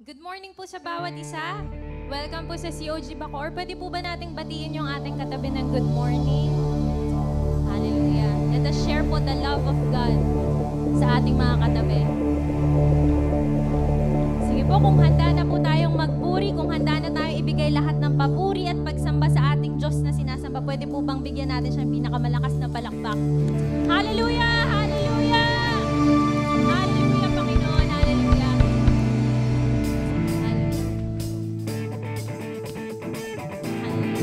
Good morning po sa bawat isa. Welcome po sa COG Bacoor. Pwede po ba nating batiin yung ating katabi ng good morning? Hallelujah. Let us share po the love of God sa ating mga katabi. Sige po, kung handa na po tayong magpuri, kung handa na tayong ibigay lahat ng papuri at pagsamba sa ating Diyos na sinasamba, pwede po bang bigyan natin siya ng pinakamalakas na palakpak? Hallelujah! Hallelujah! Hallelujah, Panginoon! Hallelujah!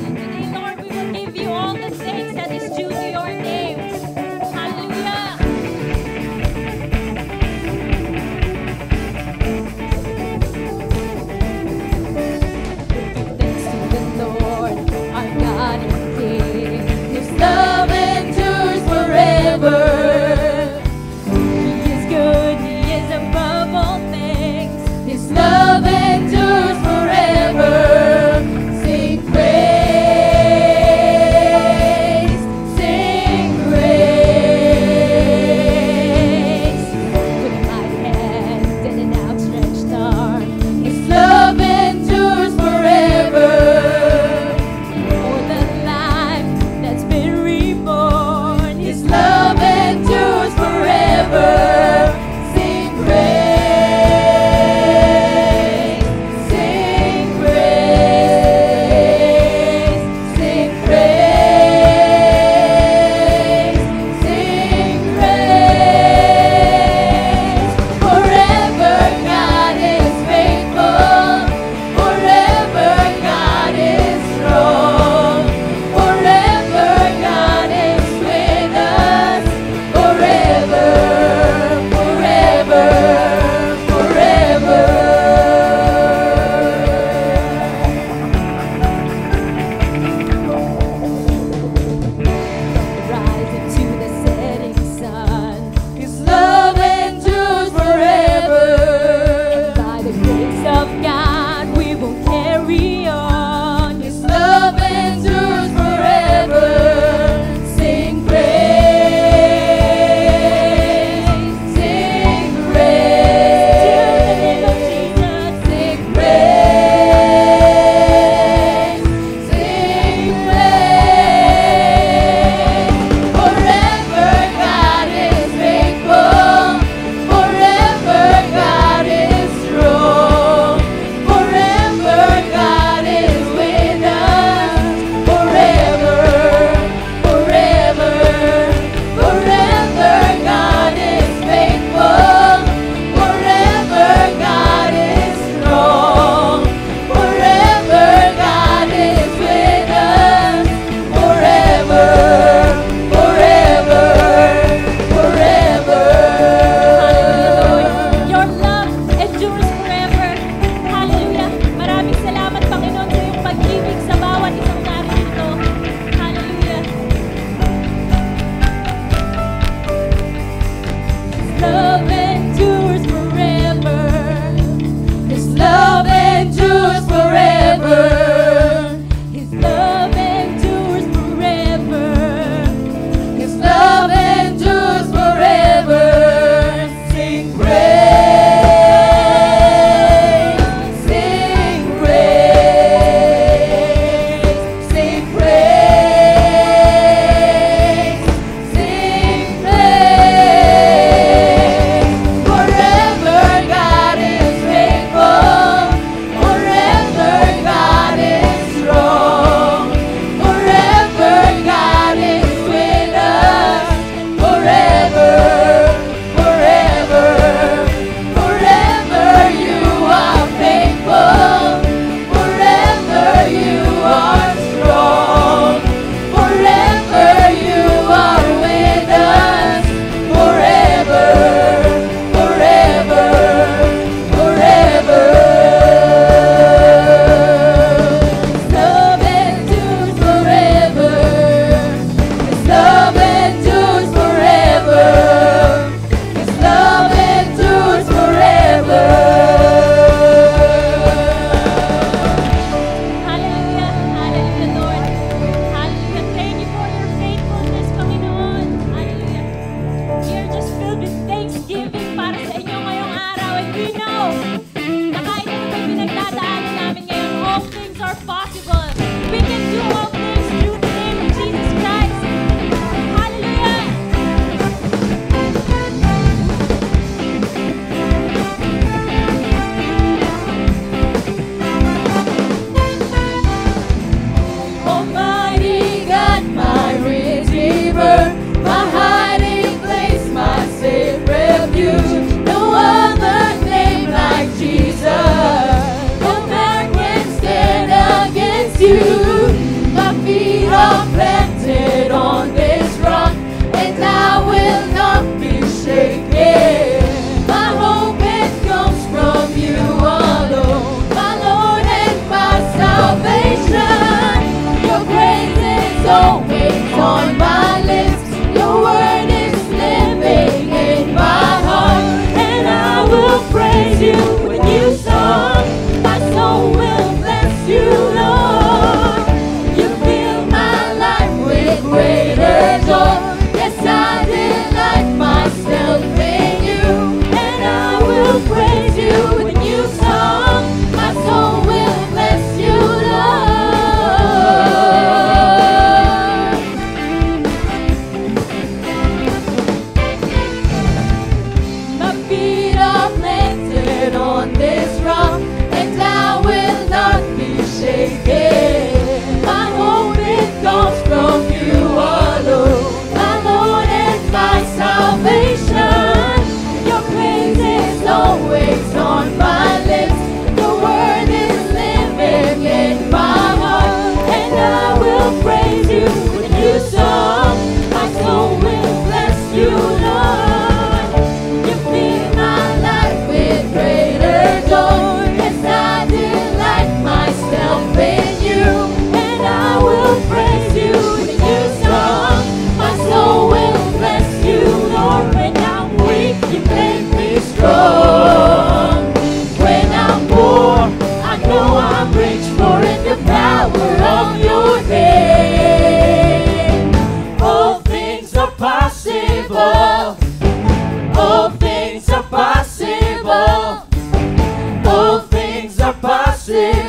Today, Lord, we will give you all the thanks that is due to your name. Hallelujah! Give thanks to the Lord, our God and King. His love endures forever.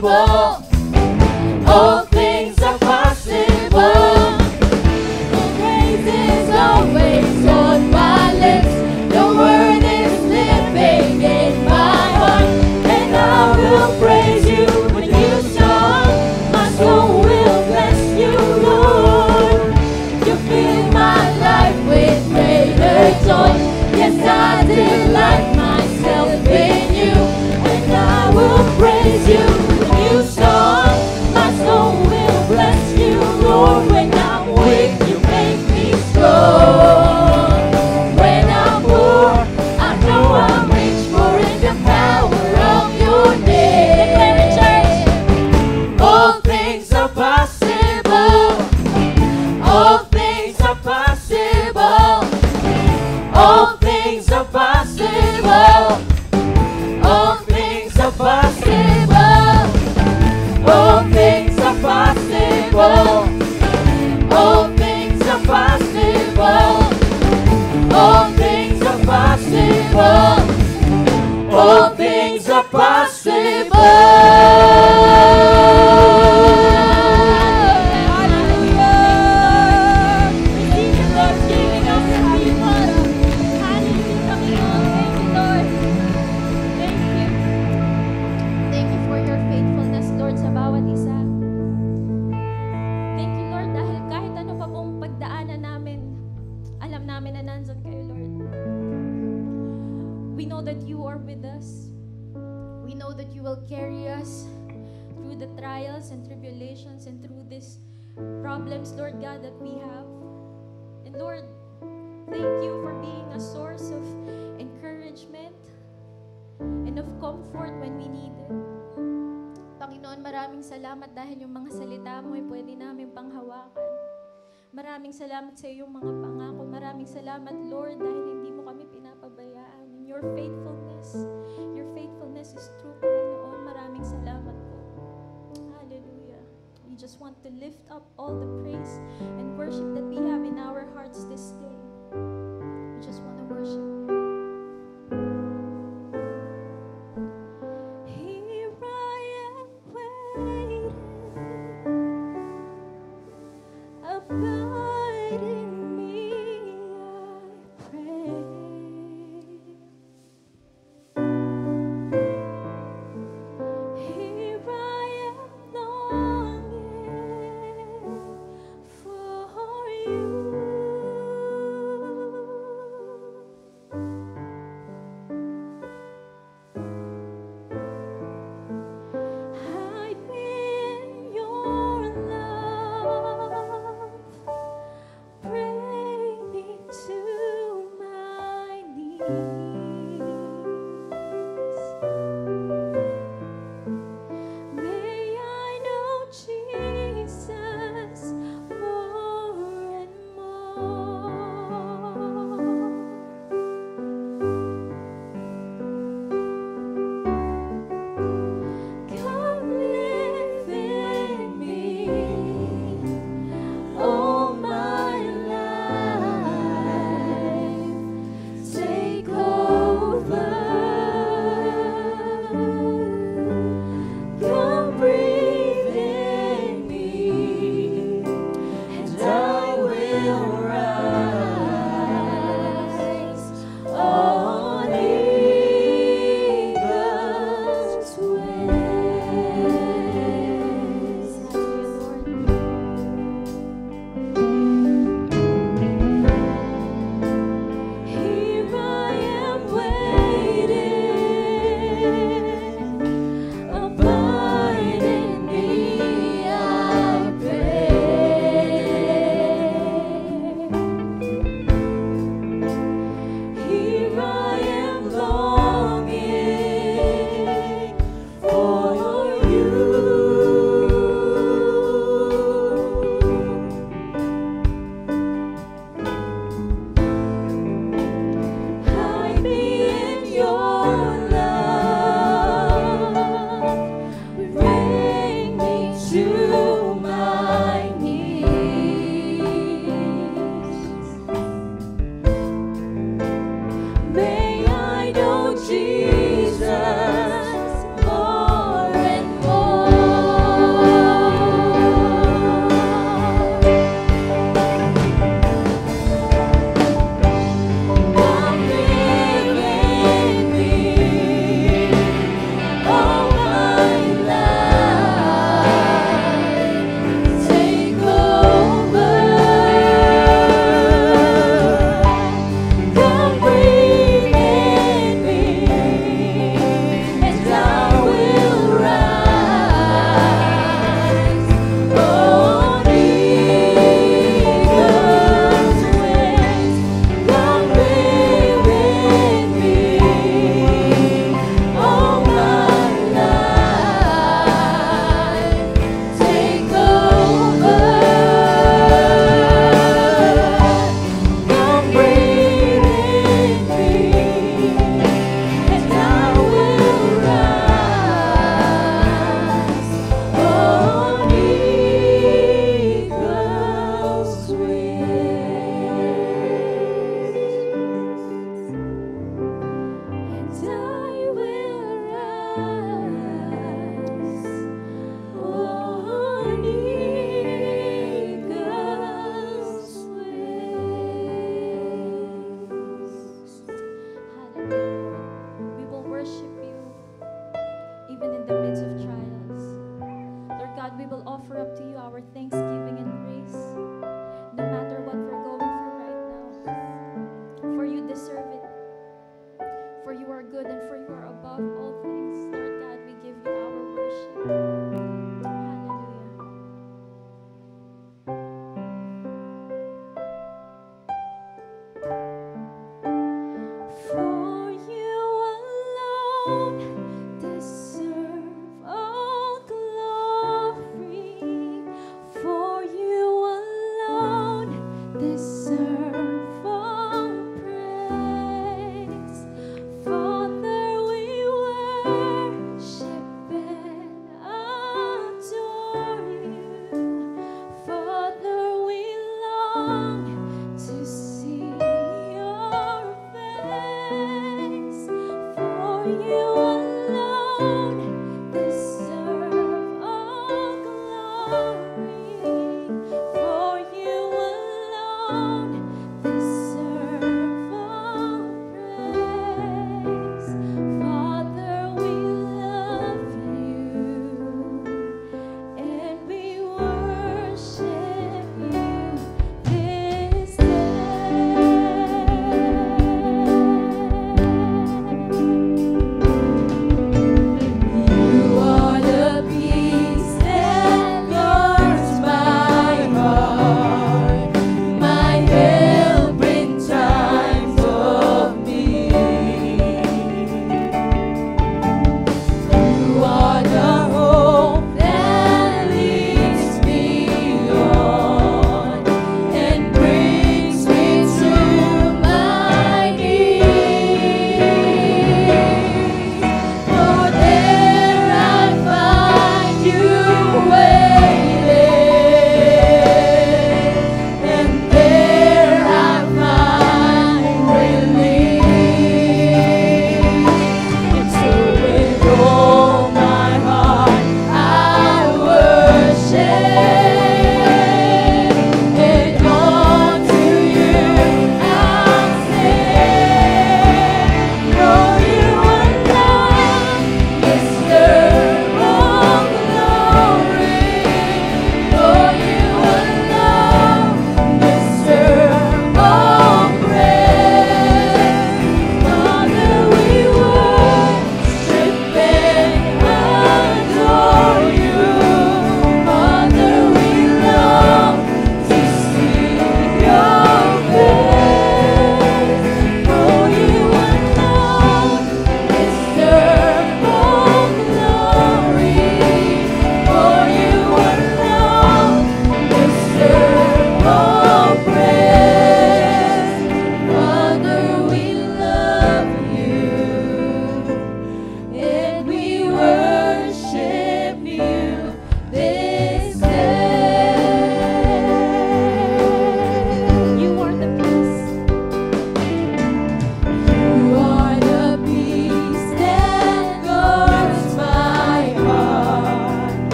possible. All things are possible. Praise is always on my lips. Your word is living in my heart, and I will praise you with a new song. My soul will bless you, Lord. You fill my life with greater joy. Yes, I delight myself in you, and I will praise you with a new song. My soul will bless you, Lord. When I'm weak, you make me strong. When I'm poor, I know I'm rich, for in the power of your name. All things are possible. All things are possible. All things are possible. All things are possible. All things are possible. All things are possible. All things are possible. All things are Hallelujah! Receive the thanksgiving of your people. Hallelujah, Panginoon. Thank you, Lord. Thank you. Thank you for your faithfulness, Lord, sa bawat isa. Thank you, Lord, dahil kahit ano pa pong pagdaanan namin, alam namin na nandun kayo, Lord. We know that you are with us. We know that you will carry us through the trials and tribulations and through these problems, Lord God, that we have. And Lord, thank you for being a source of encouragement and of comfort when we need it. Panginoon, maraming salamat dahil yung mga salita mo ay pwede namin panghawakan. Maraming salamat sa iyong mga pangako. Maraming salamat, Lord, dahil hindi mo kami pinapabayaan. In your faithfulness is true, Panginoon. Maraming salamat po. Hallelujah. We just want to lift up all the praise